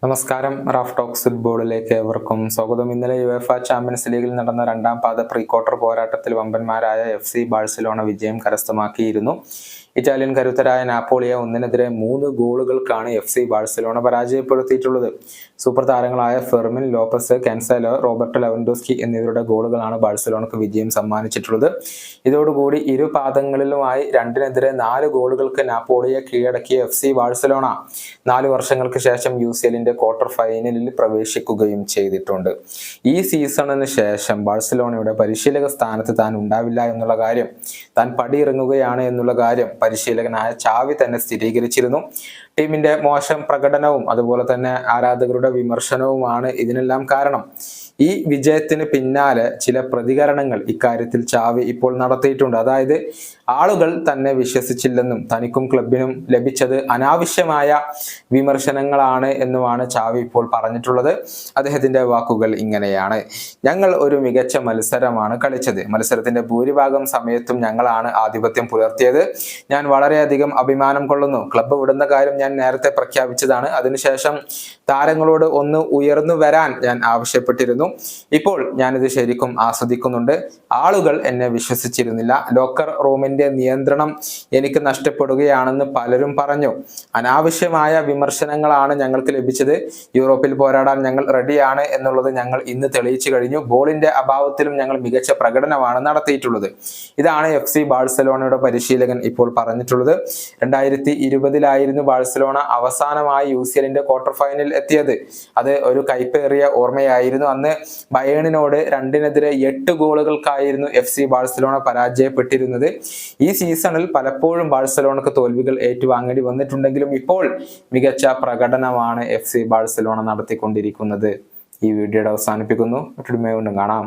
നമസ്കാരം. Raf talks ഫുട്ബോളിലേക്ക് ഏവർക്കും സ്വാഗതം. ഇന്നലെ യുവേഫ ചാമ്പ്യൻസ് ലീഗിൽ നടന്ന രണ്ടാം പാദ പ്രീ ക്വാർട്ടർ പോരാട്ടത്തിൽ വമ്പന്മാരായ FC ബാഴ്സലോണ വിജയം കരസ്ഥമാക്കിയിരുന്നു. ഇറ്റാലിയൻ കരുത്തരായ നാപ്പോളിയെ 1-3 ഗോളുകൾക്കാണ് FC ബാഴ്സലോണ പരാജയപ്പെടുത്തിയിട്ടുള്ളത്. സൂപ്പർ താരങ്ങളായ Fermin Lopez, Cancelo, Roberto Lewandowski എന്നിവരുടെ ഗോളുകളാണ് ബാഴ്സലോണക്ക് വിജയം സമ്മാനിച്ചിട്ടുള്ളത്. ഇതോടുകൂടി ഇരു പാദങ്ങളിലുമായി 2-4 ഗോളുകൾക്ക് നാപ്പോളിയെ കീഴടക്കിയ FC ബാഴ്സലോണ 4 വർഷങ്ങൾക്ക് ശേഷം UCL ക്വാർട്ടർ ഫൈനലിൽ പ്രവേശിക്കുകയും ചെയ്തിട്ടുണ്ട്. ഈ സീസണിന് ശേഷം ബാഴ്സലോണയുടെ പരിശീലക സ്ഥാനത്ത് താൻ ഉണ്ടാവില്ല എന്നുള്ള കാര്യം, താൻ പടിയിറങ്ങുകയാണ് എന്നുള്ള കാര്യം പരിശീലകനായ ചാവി തന്നെ സ്ഥിരീകരിച്ചിരുന്നു. ടീമിന്റെ മോശം പ്രകടനവും അതുപോലെ തന്നെ ആരാധകരുടെ വിമർശനവുമാണ് ഇതിനെല്ലാം കാരണം. ഈ വിജയത്തിന് പിന്നാലെ ചില പ്രതികരണങ്ങൾ ഇക്കാര്യത്തിൽ ചാവി ഇപ്പോൾ നടത്തിയിട്ടുണ്ട്. അതായത് ആളുകൾ തന്നെ വിശ്വസിച്ചില്ലെന്നും തനിക്കും ക്ലബിനും ലഭിച്ചത് അനാവശ്യമായ വിമർശനങ്ങളാണ് എന്നുമാണ് ചാവി ഇപ്പോൾ പറഞ്ഞിട്ടുള്ളത്. അദ്ദേഹത്തിന്റെ വാക്കുകൾ ഇങ്ങനെയാണ്: ഞങ്ങൾ ഒരു മികച്ച മത്സരമാണ് കളിച്ചത്. മത്സരത്തിന്റെ ഭൂരിഭാഗം സമയത്തും ഞങ്ങളാണ് ആധിപത്യം പുലർത്തിയത്. ഞാൻ വളരെയധികം അഭിമാനം കൊള്ളുന്നു. ക്ലബ്ബ് വിടുന്ന കാര്യം ഞാൻ നേരത്തെ പ്രഖ്യാപിച്ചതാണ്. അതിനുശേഷം താരങ്ങളോട് ഒന്ന് ഉയർന്നു വരാൻ ഞാൻ ആവശ്യപ്പെട്ടിരുന്നു. ഇപ്പോൾ ഞാനിത് ശരിക്കും ആസ്വദിക്കുന്നുണ്ട്. ആളുകൾ എന്നെ വിശ്വസിച്ചിരുന്നില്ല. ലോക്കർ റൂമിന്റെ നിയന്ത്രണം എനിക്ക് നഷ്ടപ്പെടുകയാണെന്ന് പലരും പറഞ്ഞു. അനാവശ്യമായ വിമർശനങ്ങളാണ് ഞങ്ങൾക്ക് ലഭിച്ചത്. യൂറോപ്പിൽ പോരാടാൻ ഞങ്ങൾ റെഡിയാണ് എന്നുള്ളത് ഞങ്ങൾ ഇന്ന് തെളിയിച്ചു കഴിഞ്ഞു. ബോളിന്റെ അഭാവത്തിലും ഞങ്ങൾ മികച്ച പ്രകടനമാണ് നടത്തിയിട്ടുള്ളത്. ഇതാണ് FC ബാഴ്സലോണയുടെ പരിശീലകൻ ഇപ്പോൾ പറഞ്ഞിട്ടുള്ളത്. 2020 ബാഴ്സലോണ അവസാനമായി UCL ക്വാർട്ടർ ഫൈനൽ എത്തിയത്. അത് ഒരു കൈപ്പേറിയ ഓർമ്മയായിരുന്നു. അന്ന് ബയേണിനോട് 2-8 ഗോളുകൾക്കായിരുന്നു FC ബാഴ്സലോണ പരാജയപ്പെട്ടിരുന്നത്. ഈ സീസണിൽ പലപ്പോഴും ബാഴ്സലോണക്ക് തോൽവികൾ ഏറ്റുവാങ്ങേണ്ടി വന്നിട്ടുണ്ടെങ്കിലും ഇപ്പോൾ മികച്ച പ്രകടനമാണ് FC ബാഴ്സലോണ നടത്തിക്കൊണ്ടിരിക്കുന്നത്. ഈ വീഡിയോയുടെ അവസാനിപ്പിക്കുന്നു. മറ്റൊരു വീണ്ടും കാണാം.